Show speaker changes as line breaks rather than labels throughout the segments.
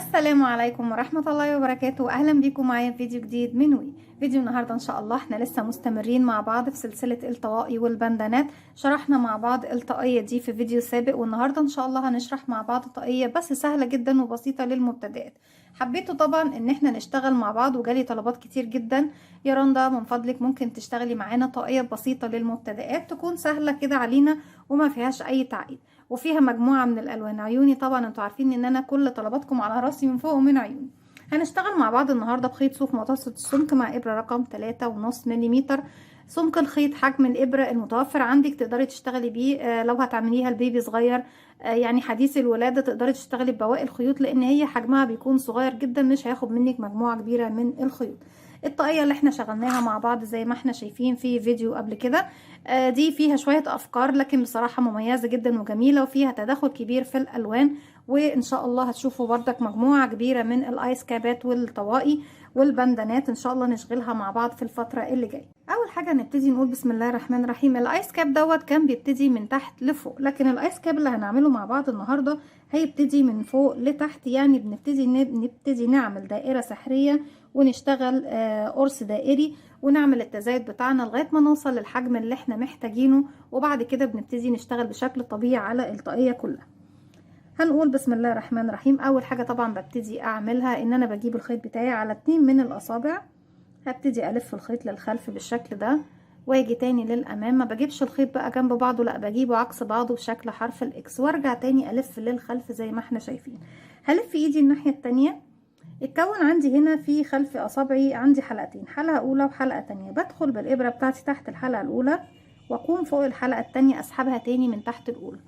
السلام عليكم ورحمة الله وبركاته. أهلا بيكم معايا في فيديو جديد من فيديو النهاردة إن شاء الله. احنا لسه مستمرين مع بعض في سلسلة الطواقي والبندانات. شرحنا مع بعض الطاقية دي في فيديو سابق، والنهاردة إن شاء الله هنشرح مع بعض طاقية بس سهلة جدا وبسيطة للمبتدئات. حبيته طبعا ان احنا نشتغل مع بعض وجالي طلبات كتير جدا، يا رندا من فضلك ممكن تشتغلي معانا طاقية بسيطة للمبتدئات تكون سهلة كده علينا وما فيهاش اي تعقيد، وفيها مجموعة من الألوان. عيوني طبعا انتوا عارفين ان انا كل طلباتكم على راسي من فوق ومن عيوني. هنشتغل مع بعض النهاردة بخيط صوف متوسط السمك مع إبرة رقم 3.5 ملم. سمك الخيط حجم الإبرة المتوفر عندك تقدري تشتغلي بيه. لو هتعمليها لبيبي صغير يعني حديث الولادة تقدري تشتغلي ببواقي الخيوط، لأن هي حجمها بيكون صغير جدا مش هياخد منك مجموعة كبيرة من الخيوط. الطاقية اللي احنا شغلناها مع بعض زي ما احنا شايفين في فيديو قبل كده، دي فيها شوية افكار لكن بصراحة مميزة جدا وجميلة وفيها تداخل كبير في الالوان، وان شاء الله هتشوفوا بردك مجموعة كبيرة من الايس كابات والطواقي والبندانات ان شاء الله نشغلها مع بعض في الفترة اللي جاية. اول حاجة نبتدي نقول بسم الله الرحمن الرحيم. الايس كاب دوت كان بيبتدي من تحت لفوق، لكن الايس كاب اللي هنعمله مع بعض النهاردة هيبتدي من فوق لتحت، يعني نبتدي نعمل دائرة سحرية ونشتغل قرص دائري ونعمل التزايد بتاعنا لغاية ما نوصل للحجم اللي احنا محتاجينه، وبعد كده بنبتدي نشتغل بشكل طبيعي على الطاقية كلها. هنقول بسم الله الرحمن الرحيم. اول حاجة طبعا ببتدي اعملها ان انا بجيب الخيط بتاعي على 2 من الاصابع، هبتدي الف الخيط للخلف بالشكل ده واجي تاني للامام. ما بجيبش الخيط بقى جنب بعضه، لا بجيبه عكس بعضه بشكل حرف الاكس وارجع تاني الف للخلف زي ما احنا شايفين. هلف ايدي الناحية التانية. اتكون عندي هنا في خلف اصابعي عندي حلقتين، حلقة اولى وحلقة تانية. بدخل بالابرة بتاعتي تحت الحلقة الاولى واقوم فوق الحلقة التانية اسحبها تاني من تحت الاولى،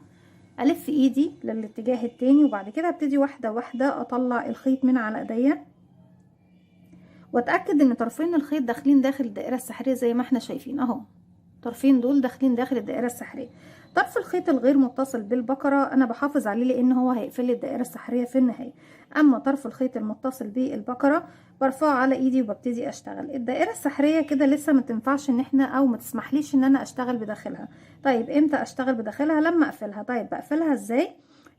الف ايدي للاتجاه التاني، وبعد كده ابتدي واحدة واحدة اطلع الخيط من على ايديا واتأكد ان طرفين الخيط داخلين داخل الدائرة السحرية زي ما احنا شايفين اهو. طرفين دول داخلين داخل الدائرة السحرية. طرف الخيط الغير متصل بالبكرة انا بحافظ عليه لان هو هيقفل لي الدائرة السحرية في النهاية، اما طرف الخيط المتصل بالبكرة برفعه على ايدي وببتدي اشتغل. الدائرة السحرية كده لسه ما تنفعش ان احنا او ما تسمحليش ان انا اشتغل بداخلها. طيب امتى اشتغل بداخلها؟ لما اقفلها. طيب بقفلها ازاي؟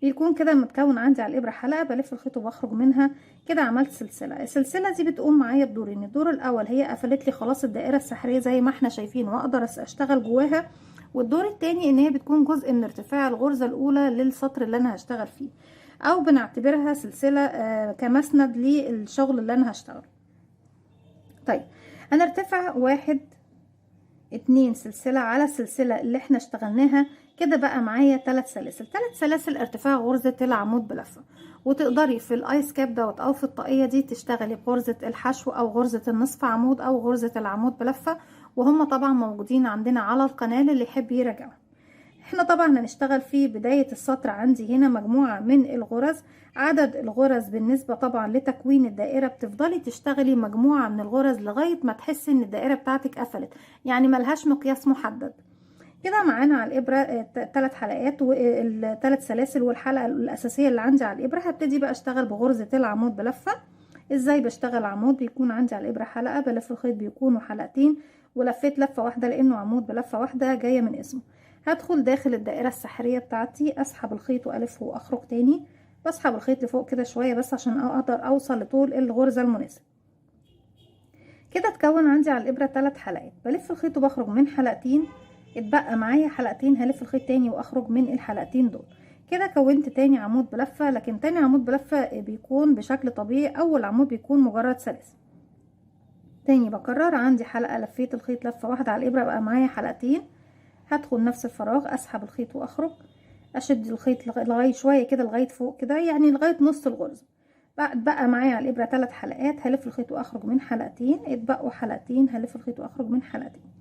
يكون كده متكون عندي على الابره حلقه، بلف الخيط وبخرج منها كده عملت سلسله. السلسله دي بتقوم معايا بدورين. الدور الاول هي قفلت لي خلاص الدائره السحريه زي ما احنا شايفين واقدر اشتغل جواها، والدور التاني ان هي بتكون جزء من ارتفاع الغرزه الاولى للسطر اللي انا هشتغل فيه، او بنعتبرها سلسله كمسند للشغل اللي انا هشتغله. طيب هنرتفع 1 2 سلسلة على السلسلة اللي احنا اشتغلناها، كده بقى معايا 3 سلاسل. 3 سلاسل ارتفاع غرزة العمود بلفة. وتقدري في الايس كاب دوت او في الطاقية دي تشتغلي بغرزة الحشو او غرزة النصف عمود او غرزة العمود بلفة، وهم طبعا موجودين عندنا على القناة اللي يحب يراجعهم. احنا طبعا هنشتغل في بداية السطر. عندي هنا مجموعة من الغرز، عدد الغرز بالنسبة طبعا لتكوين الدائرة بتفضلي تشتغلي مجموعة من الغرز لغاية ما تحسي ان الدائرة بتاعتك قفلت، يعني ملهاش مقياس محدد. كده معانا على الابرة 3 حلقات والثلاث سلاسل والحلقة الاساسية اللي عندي على الابرة. هبتدي بقى اشتغل بغرزة العمود بلفة. ازاي بشتغل عمود؟ بيكون عندي على الابرة حلقة، بلف الخيط بيكونوا حلقتين ولفيت لفة واحدة لانه عمود بلفة واحدة جاية من اسمه. هدخل داخل الدائرة السحرية بتاعتي، اسحب الخيط والفه واخرج تاني. بسحب الخيط لفوق كده شوية بس عشان اقدر اوصل لطول الغرزة المناسب. كده اتكون عندي على الابرة 3 حلقات، بلف الخيط وبخرج من حلقتين، اتبقى معايا حلقتين هلف الخيط تاني واخرج من الحلقتين دول. كده كونت تاني عمود بلفة، لكن تاني عمود بلفة بيكون بشكل طبيعي، اول عمود بيكون مجرد سلاسل. تاني بكرر، عندي حلقة لفيت الخيط لفة واحدة على الابرة بقى معايا حلقتين. هدخل نفس الفراغ اسحب الخيط واخرج، اشد الخيط لغايه شويه كده لغايه فوق كده يعني لغايه نص الغرزه. بقى معايا على الابره 3 حلقات، هلف الخيط واخرج من حلقتين، اتبقوا حلقتين هلف الخيط واخرج من حلقتين.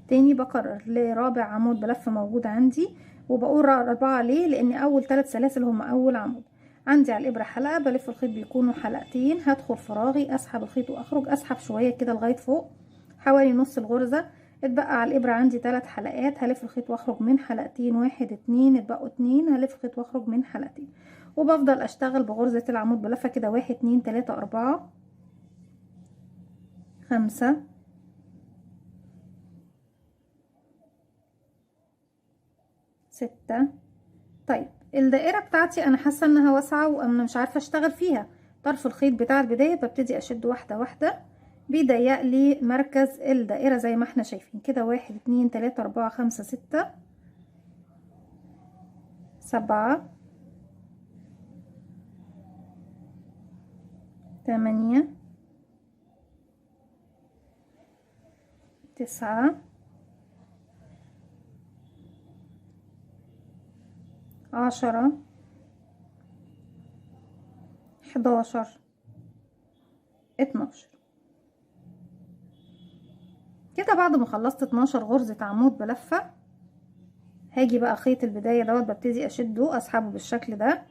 تاني بكرر لرابع عمود بلفه موجود عندي، وبقول 4 ليه؟ لان اول 3 سلاسل هم اول عمود. عندي على الابره حلقه، بلف الخيط بيكونوا حلقتين، هدخل فراغي اسحب الخيط واخرج، اسحب شويه كده لغايه فوق حوالي نص الغرزه. اتبقى على الابره عندي 3 حلقات، هلف الخيط واخرج من حلقتين، 1 2 اتبقوا 2 هلف الخيط واخرج من حلقتين، وبفضل اشتغل بغرزه العمود بلفه كده 1 2 3 4 5 6. طيب الدائره بتاعتي انا حاسه انها واسعه وانا مش عارفه اشتغل فيها، طرف الخيط بتاع البداية ببتدي اشد واحدة واحدة، بيضيق لي مركز الدائرة زي ما احنا شايفين كده. 1 2 3 4 5 6 7 8 9 10 11 12 كده. بعد ما خلصت 12 غرزة عمود بلفة، هاجي بقى خيط البداية دوت ببتدي اشده اسحبه بالشكل ده.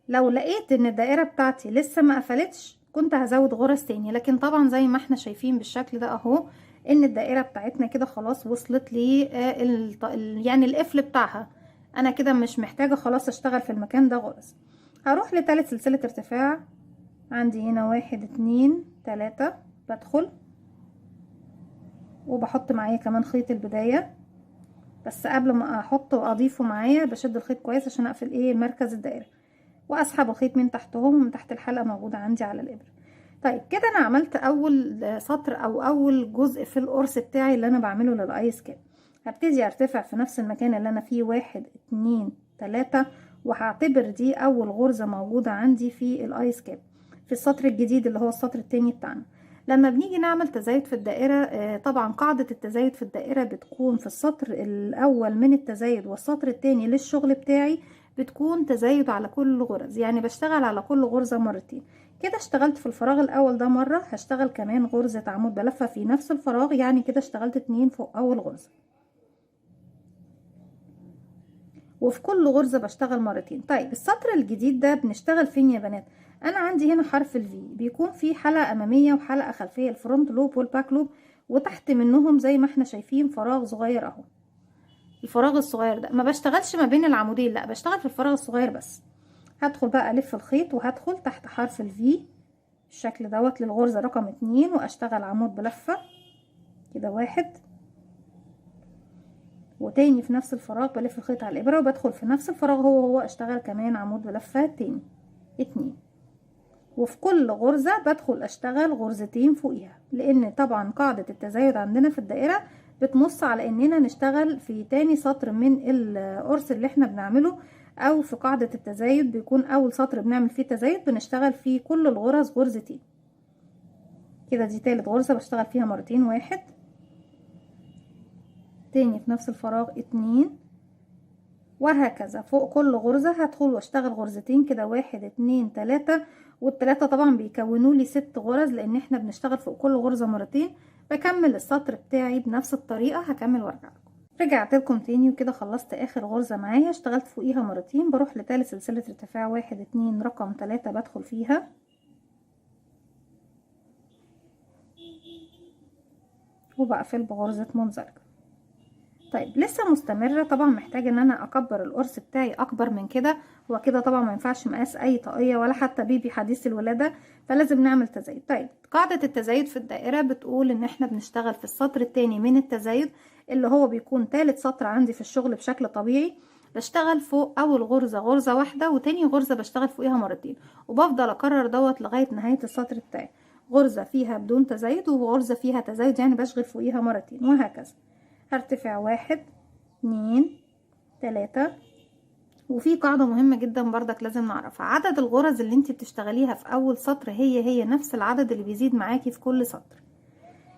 لو لقيت ان الدائرة بتاعتي لسه ما قفلتش كنت هزود غرز تاني، لكن طبعا زي ما احنا شايفين بالشكل ده اهو ان الدائرة بتاعتنا كده خلاص وصلت لي يعني القفل بتاعها. انا كده مش محتاجة خلاص اشتغل في المكان ده غرز. هروح لتالت سلسلة ارتفاع. عندي هنا 1 2 3 بدخل وبحط معايا كمان خيط البداية، بس قبل ما احطه واضيفه معايا بشد الخيط كويس عشان اقفل مركز الدائرة، واسحب الخيط من تحتهم ومن تحت الحلقة موجودة عندي على الابرة. طيب كده انا عملت اول سطر او اول جزء في القرص بتاعي اللي انا بعمله للايس كاب. هبتدي ارتفع في نفس المكان اللي انا فيه 1 2 3، وهعتبر دي اول غرزة موجودة عندي في الايس كاب في السطر الجديد اللي هو السطر التاني بتاعنا. لما بنيجي نعمل تزايد في الدائرة طبعا قاعدة التزايد في الدائرة بتكون في السطر الاول من التزايد والسطر التاني للشغل بتاعي بتكون تزايد على كل غرز، يعني بشتغل على كل غرزة مرتين. كده اشتغلت في الفراغ الاول ده مرة، هشتغل كمان غرزة عمود بلفة في نفس الفراغ، يعني كده اشتغلت 2 فوق اول غرزة، وفي كل غرزة بشتغل مرتين. طيب السطر الجديد ده بنشتغل فين يا بنات؟ انا عندي هنا حرف الفي بيكون فيه حلقة امامية وحلقة خلفية، الفرونت لوب والباك لوب، وتحت منهم زي ما احنا شايفين فراغ صغير اهو. الفراغ الصغير ده ما بشتغلش ما بين العمودين، لا بشتغل في الفراغ الصغير بس. هدخل بقى الف الخيط وهدخل تحت حرف الفي بالشكل دوت للغرزة رقم 2 واشتغل عمود بلفة كده 1، وتاني في نفس الفراغ بلف الخيط على الابرة وبدخل في نفس الفراغ هو اشتغل كمان عمود بلفة تاني 2، وفي كل غرزة بدخل اشتغل غرزتين فوقيها، لان طبعا قاعدة التزايد عندنا في الدائرة بتنص على اننا نشتغل في تاني سطر من القرص اللي احنا بنعمله، او في قاعدة التزايد بيكون اول سطر بنعمل فيه تزايد بنشتغل فيه كل الغرز غرزتين. كده دي تالت غرزة بشتغل فيها مرتين 1، تاني في نفس الفراغ 2، وهكذا فوق كل غرزة هدخل واشتغل غرزتين كده 1 2 3، والتلاتة طبعا بيكونوا لي 6 غرز لان احنا بنشتغل فوق كل غرزة مرتين. بكمل السطر بتاعي بنفس الطريقة، هكمل وارجع لكم. رجعت لكم تاني وكده خلصت اخر غرزة معايا، اشتغلت فوقيها مرتين، بروح لتالت سلسلة ارتفاع 1 2 رقم 3 بدخل فيها وبقفل بغرزة منزلقة. طيب لسه مستمرة، طبعا محتاجة ان انا اكبر القرص بتاعي اكبر من كده، وكده طبعا ما ينفعش مقاس اي طاقية ولا حتى بيبي حديث الولادة، فلازم نعمل تزايد. طيب قاعدة التزايد في الدائرة بتقول ان احنا بنشتغل في السطر التاني من التزايد اللي هو بيكون تالت سطر عندي في الشغل بشكل طبيعي. بشتغل فوق اول غرزة غرزة واحدة، وتاني غرزة بشتغل فوقيها مرتين، وبفضل اكرر دوت لغاية نهاية السطر بتاعي. غرزة فيها بدون تزايد وغرزة فيها تزايد، يعني بشغل فوقيها مرتين وهكذا. هرتفع 1 2 3. وفي قاعدة مهمة جدا بردك لازم نعرفها، عدد الغرز اللي انت بتشتغليها في اول سطر هي نفس العدد اللي بيزيد معاكي في كل سطر.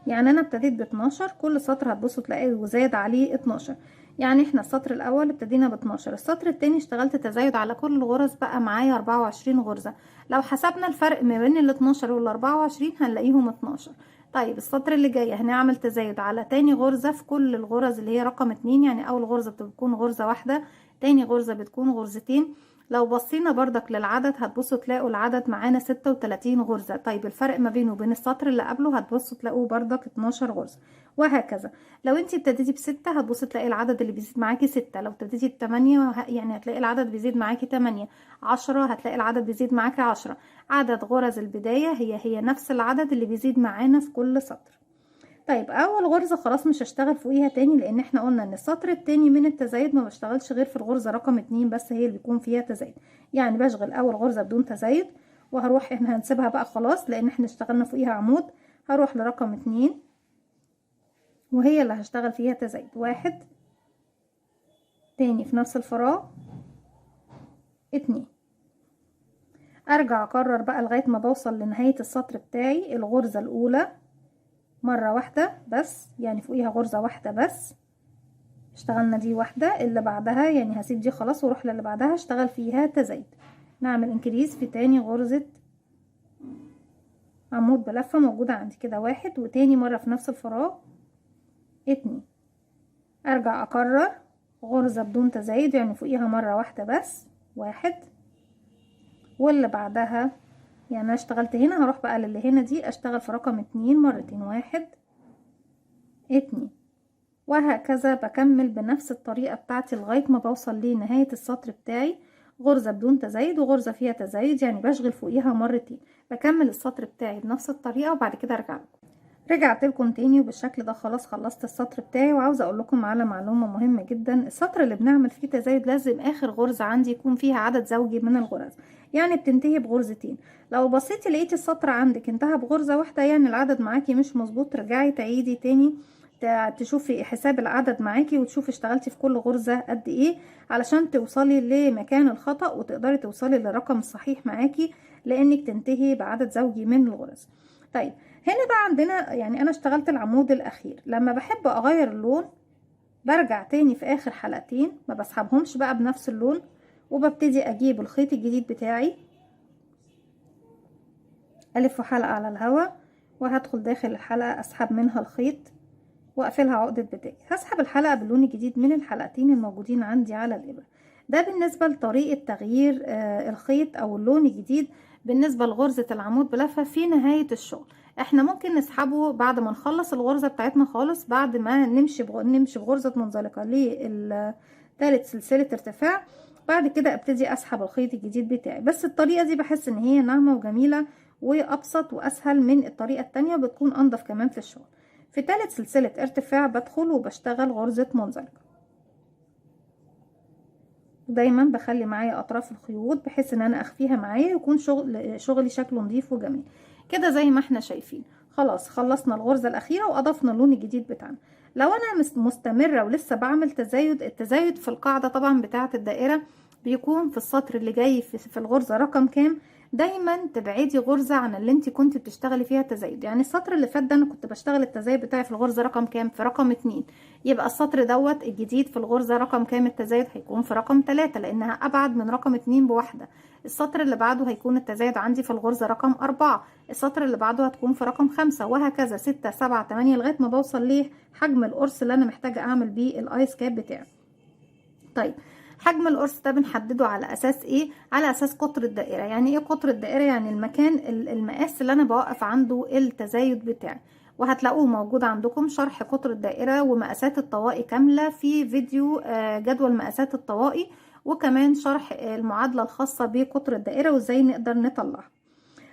يعني انا ابتديت ب 12، كل سطر هتبصوا تلاقي وزاد عليه 12، يعني احنا السطر الاول ابتدينا ب 12، السطر التاني اشتغلت تزايد على كل الغرز بقى معايا 24 غرزة. لو حسبنا الفرق ما بين ال 12 وال 24 هنلاقيهم 12. طيب السطر اللي جاي هنعمل تزايد على تاني غرزة في كل الغرز اللي هي رقم 2، يعني اول غرزة بتكون غرزة واحدة، تاني غرزة بتكون غرزتين. لو بصينا بردك للعدد هتبصوا تلاقوا العدد معانا 36 غرزة. طيب الفرق ما بينه وبين السطر اللي قبله هتبصوا تلاقوه بردك 12 غرزة، وهكذا. لو انتي ابتديتي ب6 هتبصي تلاقي العدد اللي بيزيد معاكي 6، لو ابتديتي ب8 يعني هتلاقي العدد بيزيد معاكي 8، 10 هتلاقي العدد بيزيد معاكي 10. عدد غرز البداية هي نفس العدد اللي بيزيد معانا في كل سطر. طيب اول غرزة خلاص مش هشتغل فوقيها تاني، لان احنا قلنا ان السطر التاني من التزايد ما بشتغلش غير في الغرزة رقم 2 بس هي اللي بيكون فيها تزايد، يعني بشغل اول غرزة بدون تزايد وهروح احنا هنسيبها بقى خلاص لان احنا اشتغلنا فوقيها عمود. هروح لرقم 2 وهي اللي هشتغل فيها تزايد. 1 تاني في نفس الفراغ 2. ارجع اكرر بقى لغاية ما بوصل لنهاية السطر بتاعي الغرزة الاولى مرة واحدة بس، يعني فوقيها غرزة واحدة بس. اشتغلنا دي واحدة، اللي بعدها يعني هسيب دي خلاص واروح للي بعدها اشتغل فيها تزايد. نعمل انكريز في تاني غرزة عمود بلفة موجودة عندي كده 1، وتاني مرة في نفس الفراغ 2. ارجع اكرر غرزة بدون تزايد يعني فوقيها مرة واحدة بس 1، واللي بعدها يعني انا اشتغلت هنا هروح بقى للي هنا دي اشتغل في رقم 2 مرتين 1 2، وهكذا بكمل بنفس الطريقة بتاعتي لغاية ما بوصل لنهاية السطر بتاعي. غرزة بدون تزايد وغرزة فيها تزايد يعني بشغل فوقيها مرتين. بكمل السطر بتاعي بنفس الطريقة وبعد كده ارجع لكم. رجعت لكم تاني وبالشكل ده خلاص خلصت السطر بتاعي. وعاوزه اقول لكم على معلومه مهمه جدا، السطر اللي بنعمل فيه تزايد لازم اخر غرزه عندي يكون فيها عدد زوجي من الغرز، يعني بتنتهي بغرزتين. لو بصيتي لقيتي السطر عندك انتهى بغرزه واحده يعني العدد معاكي مش مظبوط، ترجعي تعيدي تاني تشوفي حساب العدد معاكي وتشوفي اشتغلتي في كل غرزه قد ايه علشان توصلي لمكان الخطأ وتقدري توصلي للرقم الصحيح معاكي، لانك تنتهي بعدد زوجي من الغرز. طيب هنا بقى عندنا يعني انا اشتغلت العمود الاخير، لما بحب اغير اللون برجع تاني في اخر حلقتين ما بسحبهمش بقى بنفس اللون، وببتدي اجيب الخيط الجديد بتاعي الف حلقة على الهواء وهدخل داخل الحلقة اسحب منها الخيط واقفلها عقدة بتاعي. هسحب الحلقة باللون الجديد من الحلقتين الموجودين عندي على الابرة. ده بالنسبة لطريقة تغيير الخيط او اللون الجديد بالنسبة لغرزة العمود بلفة في نهاية الشغل. احنا ممكن نسحبه بعد ما نخلص الغرزة بتاعتنا خالص، بعد ما نمشي بغرزة منزلقة لثالث سلسلة ارتفاع. بعد كده ابتدي اسحب الخيط الجديد بتاعي، بس الطريقة دي بحس ان هي ناعمة وجميلة وابسط واسهل من الطريقة التانية، بتكون انضف كمان في الشغل. في ثالث سلسلة ارتفاع بدخل وبشتغل غرزة منزلقة. دايما بخلي معايا اطراف الخيوط بحيث ان انا اخفيها معايا يكون شغلي شكله نظيف وجميل كده زي ما احنا شايفين. خلاص خلصنا الغرزة الاخيرة واضفنا اللون الجديد بتاعنا. لو انا مستمرة ولسه بعمل تزايد، التزايد في القاعدة طبعا بتاعة الدائرة بيكون في السطر اللي جاي في الغرزة رقم كام. دايما تبعدي غرزة عن اللي انت كنت بتشتغلي فيها تزايد. يعني السطر اللي فات ده انا كنت بشتغل التزايد بتاعي في الغرزة رقم كام؟ في رقم 2. يبقى السطر دوت الجديد في الغرزة رقم كام التزايد؟ هيكون في رقم 3 لانها ابعد من رقم 2 بواحدة. السطر اللي بعده هيكون التزايد عندي في الغرزة رقم 4. السطر اللي بعده هتكون في رقم 5 وهكذا 6 7 8 لغاية ما بوصل لحجم القرص اللي انا محتاجة اعمل بيه الايس كاب بتاعي. طيب حجم القرص ده بنحدده على اساس ايه؟ على اساس قطر الدائره. يعني ايه قطر الدائره؟ يعني المكان المقاس اللي انا بوقف عنده التزايد بتاعي. وهتلاقوه موجود عندكم شرح قطر الدائره ومقاسات الطواقي كامله في فيديو جدول مقاسات الطواقي، وكمان شرح المعادله الخاصه بقطر الدائره وازاي نقدر نطلعها.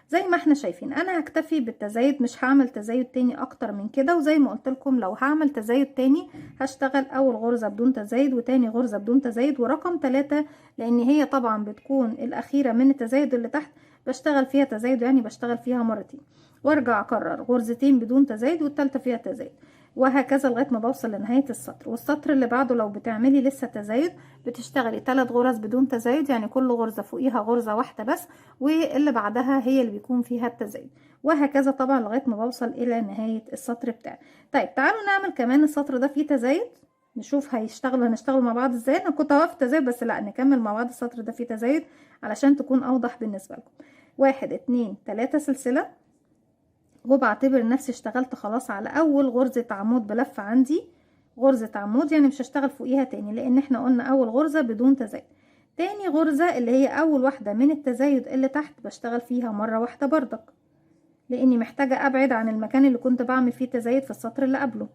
زي ما احنا شايفين انا هكتفي بالتزايد، مش هعمل تزايد تاني اكتر من كده. وزي ما قلت لكم لو هعمل تزايد تاني هشتغل اول غرزة بدون تزايد وتاني غرزة بدون تزايد ورقم 3، لان هي طبعا بتكون الاخيرة من التزايد اللي تحت بشتغل فيها تزايد، يعني بشتغل فيها مرتين وارجع اكرر غرزتين بدون تزايد والتالتة فيها تزايد وهكذا لغايه ما بوصل لنهايه السطر. والسطر اللي بعده لو بتعملي لسه تزايد بتشتغلي 3 غرز بدون تزايد، يعني كل غرزه فوقيها غرزه واحده بس واللي بعدها هي اللي بيكون فيها التزايد وهكذا طبعا لغايه ما بوصل الى نهايه السطر بتاعي. طيب تعالوا نعمل كمان السطر ده فيه تزايد نشوف هنشتغل مع بعض ازاي. انا كنت هوقف تزايد بس لا نكمل مع بعض السطر ده فيه تزايد علشان تكون اوضح بالنسبه لكم. 1 2 3 سلسله وبعتبر نفسي اشتغلت خلاص على اول غرزة عمود بلف عندي. غرزة عمود يعني مش هشتغل فوقيها تاني لان احنا قلنا اول غرزة بدون تزايد. تاني غرزة اللي هي اول واحدة من التزايد اللي تحت بشتغل فيها مرة واحدة بردك لاني محتاجة ابعد عن المكان اللي كنت بعمل فيه تزايد في السطر اللي قبله.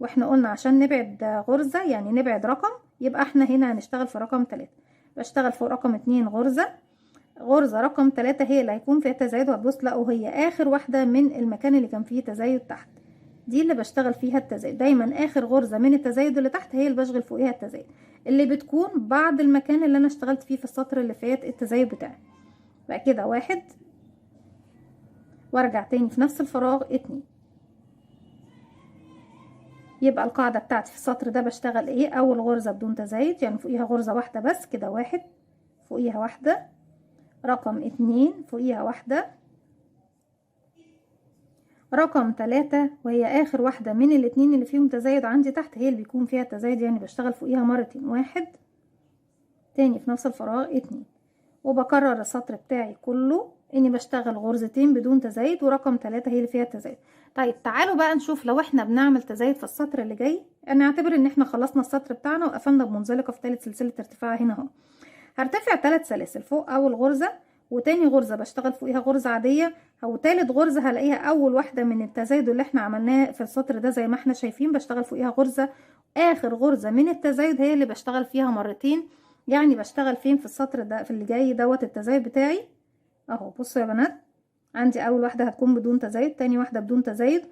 واحنا قلنا عشان نبعد غرزة يعني نبعد رقم يبقى احنا هنا هنشتغل في رقم 3. بشتغل فوق رقم 2 غرزة رقم 3 هي اللي هيكون فيها تزايد وهتبص تلاقوا هي اخر واحدة من المكان اللي كان فيه تزايد تحت، دي اللي بشتغل فيها التزايد. دايما اخر غرزة من التزايد اللي تحت هي اللي بشغل فوقيها التزايد اللي بتكون بعد المكان اللي انا اشتغلت فيه في السطر اللي فات التزايد بتاعي. بقى كده 1 وارجع تاني في نفس الفراغ 2. يبقى القاعدة بتاعتي في السطر ده بشتغل ايه؟ اول غرزة بدون تزايد، يعني فوقيها غرزة واحدة بس كده، 1 فوقيها واحدة، رقم 2 فوقيها واحدة، رقم 3 وهي اخر واحدة من الاتنين اللي فيهم تزايد عندي تحت هي اللي بيكون فيها تزايد، يعني بشتغل فوقيها مرتين، 1 تاني في نفس الفراغ 2. وبكرر السطر بتاعي كله اني بشتغل غرزتين بدون تزايد، ورقم 3 هي اللي فيها التزايد. طيب تعالوا بقى نشوف لو احنا بنعمل تزايد في السطر اللي جاي. نعتبر ان احنا خلصنا السطر بتاعنا وقفلنا بمنزلقة في ثالث سلسلة ارتفاع هنا اهو. هرتفع 3 سلاسل فوق اول غرزة، وتاني غرزة بشتغل فوقيها غرزة عادية، او تالت غرزة هلاقيها اول واحدة من التزايد اللي احنا عملناه في السطر ده زي ما احنا شايفين، بشتغل فوقيها غرزة. اخر غرزة من التزايد هي اللي بشتغل فيها مرتين. يعني بشتغل فين في السطر ده في اللي جاي دوت التزايد بتاعي اهو. بصوا يا بنات، عندي اول واحدة هتكون بدون تزايد، تاني واحدة بدون تزايد،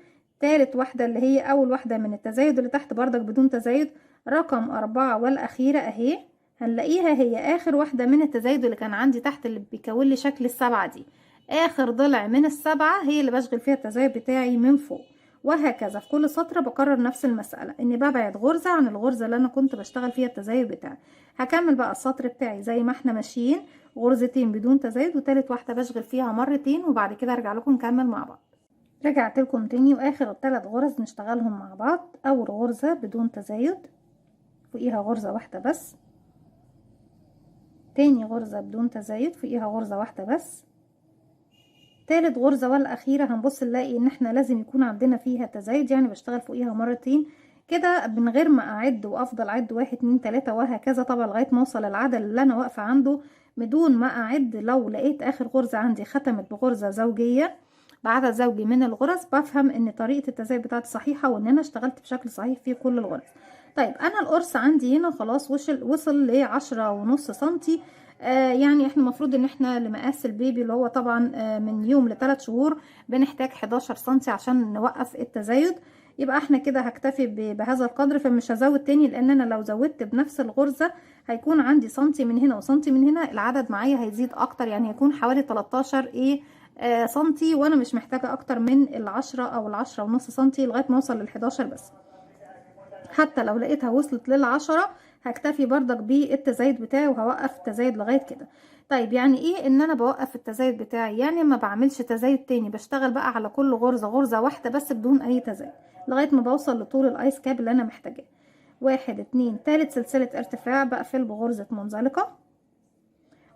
تالت واحدة اللي هي اول واحدة من التزايد اللي تحت بردك بدون تزايد، رقم 4 والاخيرة اهي هنلاقيها هي اخر واحدة من التزايد اللي كان عندي تحت اللي بيكون لي شكل السبعة دي. اخر ضلع من السبعة هي اللي بشغل فيها التزايد بتاعي من فوق. وهكذا في كل سطر بكرر نفس المسألة، اني ببعد غرزة عن الغرزة اللي انا كنت بشتغل فيها التزايد بتاعي. هكمل بقى السطر بتاعي زي ما احنا ماشيين، غرزتين بدون تزايد وتالت واحدة بشغل فيها مرتين، وبعد كده ارجع لكم نكمل مع بعض. رجعت لكم تاني، واخر الثلاث غرز نشتغلهم مع بعض. اول غرزة بدون تزايد فوقيها غرزة واحدة بس، تاني غرزة بدون تزايد فوقيها غرزة واحدة بس، تالت غرزة والاخيرة هنبص نلاقي ان احنا لازم يكون عندنا فيها تزايد، يعني بشتغل فوقيها مرتين كده من غير ما اعد وافضل اعد 1 2 3 وهكذا طبعا لغايه ما اوصل للعدد اللي انا واقفه عنده بدون ما اعد. لو لقيت اخر غرزه عندي ختمت بغرزه زوجيه بعدد زوجي من الغرز، بفهم ان طريقه التزايد بتاعتي صحيحه وان انا اشتغلت بشكل صحيح في كل الغرز. طيب انا القرص عندي هنا خلاص وصل ل10.5 سنتي. يعني احنا المفروض ان احنا لمقاس البيبي اللي هو طبعا من يوم ل3 شهور بنحتاج 11 سنتي عشان نوقف التزايد. يبقى احنا كده هكتفي بهذا القدر، فمش هزود تاني، لان انا لو زودت بنفس الغرزة هيكون عندي سنتي من هنا وسنتي من هنا، العدد معايا هيزيد اكتر، يعني هيكون حوالي 13 سنتي، وانا مش محتاجة اكتر من ال10 او ال10.5 سنتي لغاية ما اوصل لل11 بس. حتى لو لقيتها وصلت لل10 هكتفي بردك بالتزايد بتاعي وهوقف التزايد لغاية كده. طيب يعني ايه ان انا بوقف التزايد بتاعي؟ يعني ما بعملش تزايد تاني، بشتغل بقى على كل غرزة واحدة بس بدون اي تزايد لغاية ما بوصل لطول الايس كاب اللي انا محتاجاه. 1 2 تالت سلسلة ارتفاع بقفل بغرزة منزلقة،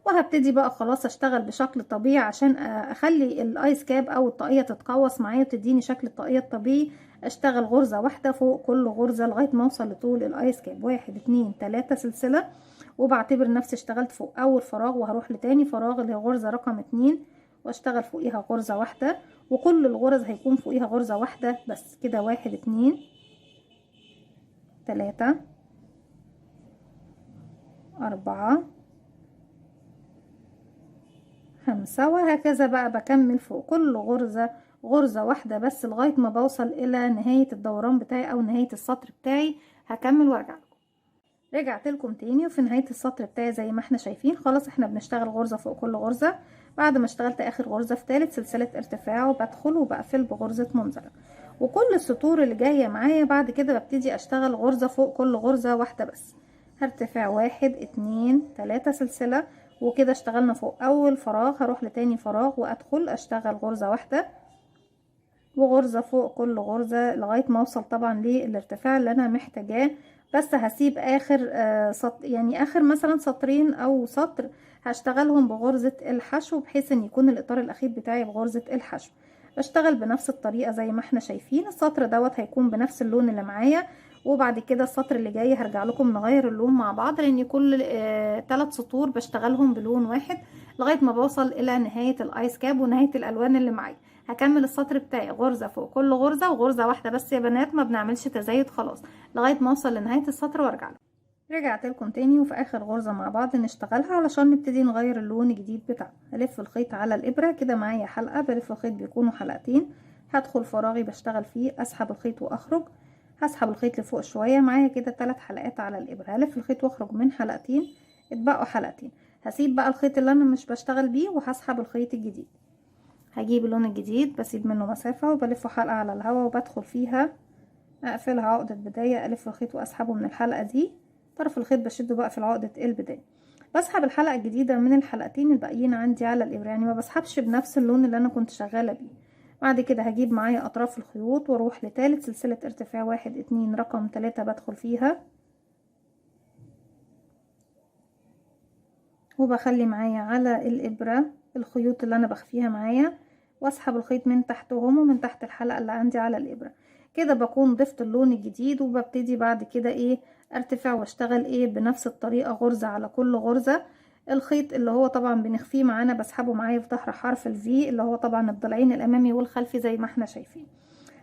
وهبتدي بقى خلاص اشتغل بشكل طبيعي عشان اخلي الايس كاب او الطاقية تتقوس معايا وتديني شكل الطاقية الطبيعي. اشتغل غرزة واحدة فوق كل غرزة لغاية ما اوصل لطول الايس كاب. 1 2 3 سلسلة، وبعتبر نفسي اشتغلت فوق اول فراغ، وهروح لتاني فراغ اللي هي غرزة رقم 2 واشتغل فوقيها غرزة واحدة، وكل الغرز هيكون فوقيها غرزة واحدة بس كده. 1 2 3 4 5 وهكذا بقى بكمل فوق كل غرزة واحدة بس لغاية ما بوصل الى نهاية الدوران بتاعي او نهاية السطر بتاعي. هكمل وارجع لكم. رجعت لكم تاني، وفي نهاية السطر بتاعي زي ما احنا شايفين خلاص احنا بنشتغل غرزة فوق كل غرزة. بعد ما اشتغلت اخر غرزة في ثالث سلسلة ارتفاع وبدخل وبقفل بغرزة منزلق، وكل السطور اللي جاية معايا بعد كده ببتدي اشتغل غرزة فوق كل غرزة واحدة بس. هرتفع 1 2 3 سلسلة، وكده اشتغلنا فوق اول فراغ. هروح لتاني فراغ وادخل اشتغل غرزة واحدة وغرزة فوق كل غرزة لغاية ما اوصل طبعا للارتفاع اللي انا محتاجاه. بس هسيب اخر يعني اخر مثلا سطرين او سطر هشتغلهم بغرزة الحشو، بحيث ان يكون الاطار الاخير بتاعي بغرزة الحشو. بشتغل بنفس الطريقة زي ما احنا شايفين. السطر دوت هيكون بنفس اللون اللي معايا، وبعد كده السطر اللي جاي هرجع لكم نغير اللون مع بعض، لان كل 3 سطور بشتغلهم بلون واحد لغاية ما بوصل الى نهاية الايس كاب ونهاية الالوان اللي معايا. هكمل السطر بتاعي غرزة فوق كل غرزة وغرزة واحدة بس يا بنات، ما بنعملش تزايد خلاص لغاية ما اوصل لنهاية السطر وارجع لكم. رجعت لكم تاني، وفي اخر غرزة مع بعض نشتغلها علشان نبتدي نغير اللون الجديد بتاعنا. هلف الخيط على الابرة كده، معايا حلقة بلف الخيط بيكونوا حلقتين. هدخل فراغي بشتغل فيه، اسحب الخيط واخرج، هسحب الخيط لفوق شوية، معايا كده 3 حلقات على الابرة. هلف الخيط واخرج من حلقتين، اتبقوا حلقتين. هسيب بقى الخيط اللي انا مش بشتغل بيه وهسحب الخيط الجديد. هجيب اللون الجديد بسيب منه مسافة وبلفه حلقة على الهواء وبدخل فيها اقفلها عقدة بداية، الف الخيط واسحبه من الحلقة دي، طرف الخيط بشده بقى في عقدة البداية، بسحب الحلقة الجديدة من الحلقتين الباقيين عندي على الابرة، يعني ما بسحبش بنفس اللون اللي انا كنت شغالة بيه. بعد كده هجيب معايا اطراف الخيوط واروح لتالت سلسلة ارتفاع 1 2 رقم 3 بدخل فيها، وبخلي معايا على الابرة الخيوط اللي انا بخفيها معايا واسحب الخيط من تحتهم ومن تحت الحلقة اللي عندي على الابرة. كده بكون ضفت اللون الجديد، وببتدي بعد كده ايه ارتفع واشتغل ايه بنفس الطريقة غرزة على كل غرزة. الخيط اللي هو طبعا بنخفيه معانا بسحبه معايا في ظهر حرف الفي اللي هو طبعا الضلعين الامامي والخلفي زي ما احنا شايفين.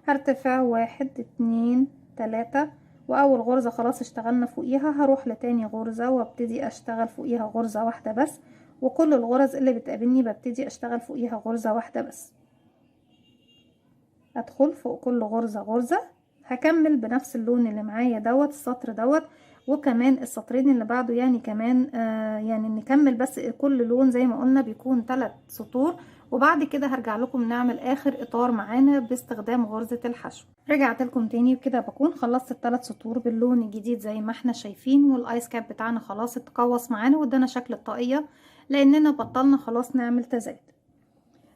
هرتفع 1 2 3، واول غرزة خلاص اشتغلنا فوقيها هروح لتاني غرزة وابتدي اشتغل فوقيها غرزة واحدة بس، وكل الغرز اللي بتقابلني ببتدي اشتغل فوقيها غرزة واحدة بس. ادخل فوق كل غرزة غرزة، هكمل بنفس اللون اللي معايا دوت السطر دوت وكمان السطرين اللي بعده، يعني كمان يعني نكمل بس كل لون زي ما قلنا بيكون 3 سطور، وبعد كده هرجع لكم نعمل اخر اطار معانا باستخدام غرزة الحشو. رجعت لكم تاني وكده بكون خلصت ال3 سطور باللون الجديد زي ما احنا شايفين، والايس كاب بتاعنا خلاص اتقوس معانا وادانا شكل الطاقية لاننا بطلنا خلاص نعمل تزايد.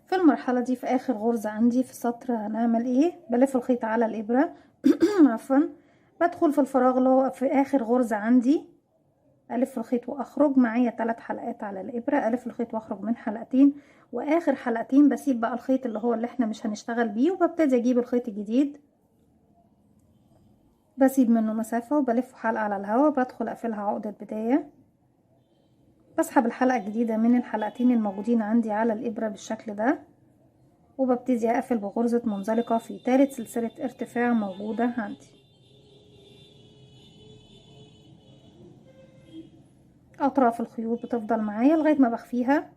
في المرحلة دي في اخر غرزة عندي في السطر هنعمل ايه، بلف الخيط على الابرة عفوا، بدخل في الفراغ اللي هو في اخر غرزة عندي، الف الخيط واخرج معايا 3 حلقات على الابرة، الف الخيط واخرج من حلقتين، واخر حلقتين بسيب بقى الخيط اللي هو اللي احنا مش هنشتغل بيه وببتدي اجيب الخيط الجديد بسيب منه مسافة وبلفه حلقة على الهواء، بدخل اقفلها عقدة بداية، بسحب الحلقة الجديدة من الحلقتين الموجودين عندي على الابرة بالشكل ده، وببتدي اقفل بغرزة منزلقة في ثالث سلسلة ارتفاع موجودة عندي. اطراف الخيوط بتفضل معايا لغاية ما بخفيها،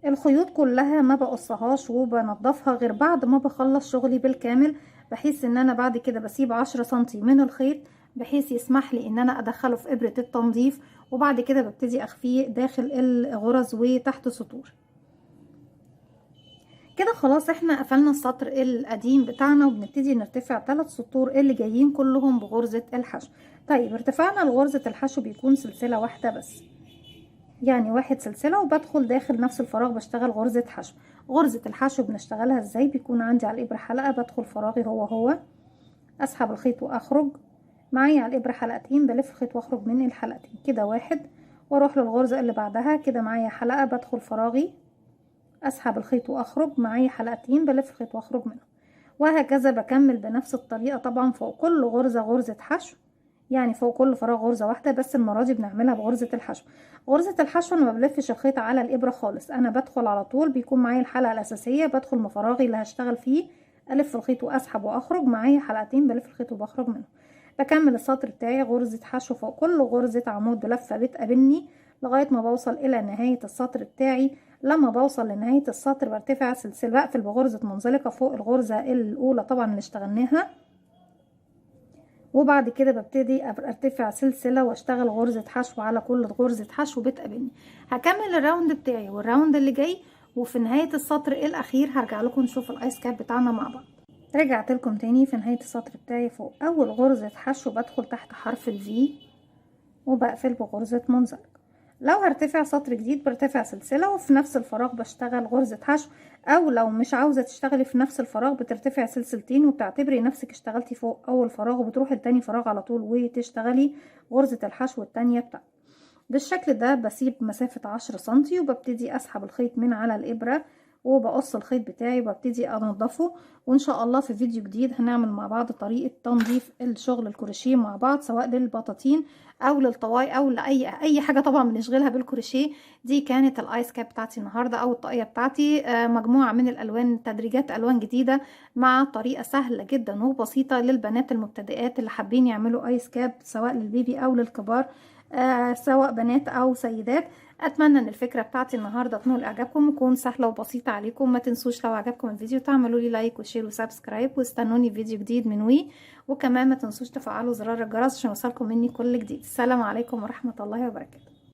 الخيوط كلها ما بقصهاش وبنضفها غير بعد ما بخلص شغلي بالكامل، بحيث ان انا بعد كده بسيب 10 سنتي من الخيط بحيث يسمح لي ان انا ادخله في ابرة التنظيف، وبعد كده ببتدي اخفيه داخل الغرز وتحت سطور. كده خلاص احنا قفلنا السطر القديم بتاعنا وبنبتدي نرتفع 3 سطور اللي جايين كلهم بغرزة الحشو. طيب ارتفاعنا لغرزة الحشو بيكون سلسلة واحدة بس، يعني 1 سلسلة وبدخل داخل نفس الفراغ بشتغل غرزة حشو. غرزة الحشو بنشتغلها ازاي، بيكون عندي على الابرة حلقة بدخل فراغي هو اسحب الخيط واخرج معايا على الابرة حلقتين، بلف الخيط واخرج من الحلقتين كده 1، واروح للغرزة اللي بعدها كده معايا حلقة بدخل فراغي اسحب الخيط واخرج معايا حلقتين بلف الخيط واخرج منه، وهكذا بكمل بنفس الطريقة. طبعا فوق كل غرزة غرزة حشو، يعني فوق كل فراغ غرزة واحدة، بس المرة دي بنعملها بغرزة الحشو. غرزة الحشو انا ما بلفش الخيط على الابرة خالص، انا بدخل على طول بيكون معايا الحلقة الاساسية بدخل من فراغي اللي هشتغل فيه الف الخيط واسحب واخرج معايا حلقتين بلف الخيط وبخرج منه، بكمل السطر بتاعي غرزة حشو فوق كل غرزة عمود لفة بتقابلني لغاية ما بوصل الى نهاية السطر بتاعي. لما بوصل لنهاية السطر برتفع سلسلة بقفل بغرزة منزلقة فوق الغرزة الاولى طبعا اللي اشتغلناها، وبعد كده ببتدي ارتفع سلسلة واشتغل غرزة حشو على كل غرزة حشو بتقابلني. هكمل الراوند بتاعي والراوند اللي جاي، وفي نهاية السطر الاخير هرجع لكم نشوف الايس كاب بتاعنا مع بعض. رجعت لكم تاني في نهاية السطر بتاعي، فوق اول غرزة حشو بدخل تحت حرف الفي وبقفل بغرزة منزلقة. لو هرتفع سطر جديد برتفع سلسلة وفي نفس الفراغ بشتغل غرزة حشو، او لو مش عاوزة تشتغلي في نفس الفراغ بترتفع سلسلتين وبتعتبري نفسك اشتغلتي فوق اول فراغ وبتروحي لتاني فراغ على طول وتشتغلي غرزة الحشو التانية بتاعتك. بالشكل ده بسيب مسافة 10 سنتي وببتدي اسحب الخيط من على الابرة وبقص الخيط بتاعي وببتدي انضفه، وان شاء الله في فيديو جديد هنعمل مع بعض طريقة تنظيف الشغل الكروشيه مع بعض سواء للبطاطين او للطواي او لاي حاجة طبعا بنشغلها بالكروشيه. دي كانت الايس كاب بتاعتي النهاردة او الطاقية بتاعتي، مجموعة من الالوان تدريجات الوان جديدة مع طريقة سهلة جدا وبسيطة للبنات المبتدئات اللي حابين يعملوا ايس كاب سواء للبيبي او للكبار، سواء بنات او سيدات. اتمنى ان الفكره بتاعتي النهارده تنول اعجابكم وتكون سهله وبسيطه عليكم. ما تنسوش لو عجبكم الفيديو تعملوا لي لايك وشير وسبسكرايب، واستنوني في فيديو جديد من وي. وكمان ما تنسوش تفعلوا زرار الجرس عشان يوصلكم مني كل جديد. السلام عليكم ورحمه الله وبركاته.